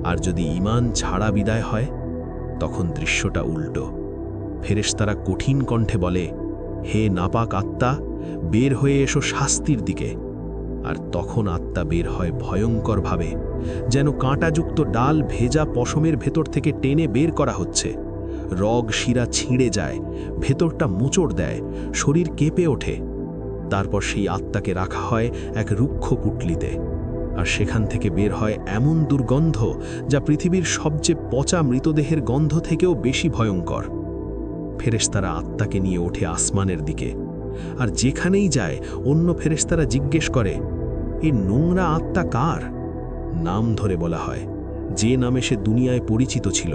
আর যদি ঈমান ছাড়া বিদায় হয় তখন দৃশ্যটা উল্টো। ফেরেশতারা কঠিন কণ্ঠে বলে, হে নাপাক আত্মা, বের হয়ে এসো শাস্তির দিকে। আর তখন আত্মা বের হয় ভয়ঙ্করভাবে, যেন কাঁটাযুক্ত ডাল ভেজা পশমের ভেতর থেকে টেনে বের করা হচ্ছে। রগ শিরা ছিঁড়ে যায়, ভেতরটা মোচড় দেয়, শরীর কেঁপে ওঠে। তারপর সেই আত্মাকে রাখা হয় এক রুক্ষ পুটলিতে, আর সেখান থেকে বের হয় এমন দুর্গন্ধ যা পৃথিবীর সবচেয়ে পচা মৃতদেহের গন্ধ থেকেও বেশি ভয়ঙ্কর। ফেরেশতারা আত্মাকে নিয়ে ওঠে আসমানের দিকে, আর যেখানেই যায় অন্য ফেরেশতারা জিজ্ঞেস করে, এই নোংরা আত্মা কার? নাম ধরে বলা হয়, যে নামে সে দুনিয়ায় পরিচিত ছিল,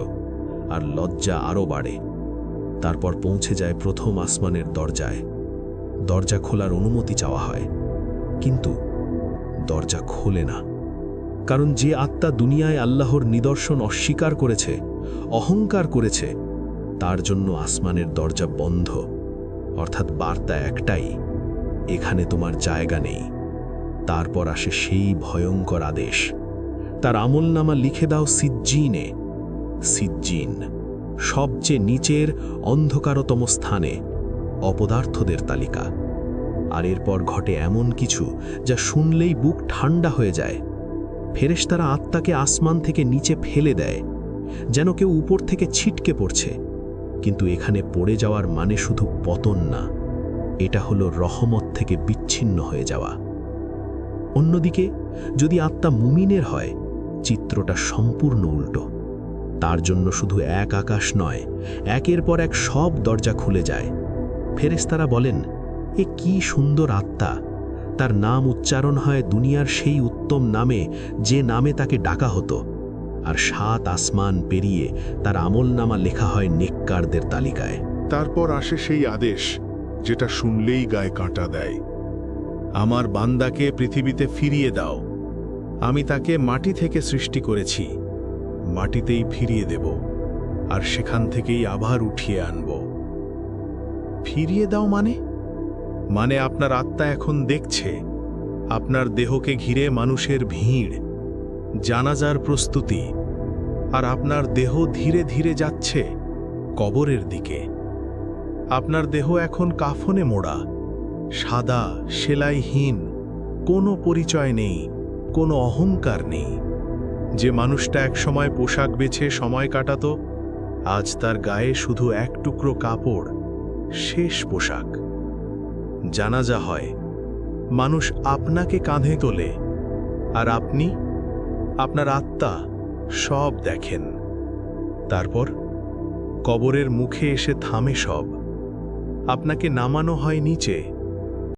আর লজ্জা আরও বাড়ে। তারপর পৌঁছে যায় প্রথম আসমানের দরজায়। দরজা খোলার অনুমতি চাওয়া হয়, কিন্তু দরজা খোলে না। কারণ যে আত্মা দুনিয়ায় আল্লাহর নিদর্শন অস্বীকার করেছে, অহংকার করেছে, তার জন্য আসমানের দরজা বন্ধ। অর্থাৎ বার্তা একটাই, এখানে তোমার জায়গা নেই। তারপর আসে সেই ভয়ঙ্কর আদেশ, তার আমলনামা লিখে দাও সিজ্জিনে। সিজ্জিন, সবচেয়ে নিচের অন্ধকারতম স্থানে অপদার্থদের তালিকা। আর এরপর ঘটে এমন কিছু যা শুনলেই বুক ঠান্ডা হয়ে যায়। ফেরেশতারা আত্মাকে আসমান থেকে নিচে ফেলে দেয়, যেন কেউ উপর থেকে ছিটকে পড়ছে। কিন্তু এখানে পড়ে যাওয়ার মানে শুধু পতন না, এটা হলো রহমত থেকে বিচ্ছিন্ন হয়ে যাওয়া। অন্যদিকে যদি আত্মা মুমিনের হয়, চিত্রটা সম্পূর্ণ উল্টো। তার জন্য শুধু এক আকাশ নয়, একের পর এক সব দরজা খুলে যায়। ফেরেশতারা বলেন, এ কি সুন্দর আত্মা! তার নাম উচ্চারণ হয় দুনিয়ার সেই উত্তম নামে, যে নামে তাকে ডাকা হতো। আর 7 আসমান পেরিয়ে তার আমলনামা লেখা হয় নেককারদের তালিকায়। তারপর আসে সেই আদেশ যেটা শুনলেই গায়ে কাঁটা দেয়। আমার বান্দাকে পৃথিবীতে ফিরিয়ে দাও। আমি তাকে মাটি থেকে সৃষ্টি করেছি, মাটিতেই ফিরিয়ে দেব, আর সেখান থেকেই আবার উঠিয়ে আনব। ফিরিয়ে দাও মানে আপনার আত্মা এখন দেখছে আপনার দেহকে ঘিরে মানুষের ভিড়, জানাজার প্রস্তুতি, আর আপনার দেহ ধীরে ধীরে যাচ্ছে কবরের দিকে। আপনার দেহ এখন কাফনে মোড়া, সাদা, সেলাইহীন, কোনো পরিচয় নেই, কোনো অহংকার নেই। যে মানুষটা একসময় পোশাক বেছে সময় কাটাতো, আজ তার গায়ে শুধু এক টুকরো কাপড়, শেষ পোশাক। জানাজা হয়, মানুষ আপনাকে কাঁধে তোলে, আর আপনি, আপনার আত্মা সব দেখেন। তারপর কবরের মুখে এসে থামে সব। আপনাকে নামানো হয় নিচে,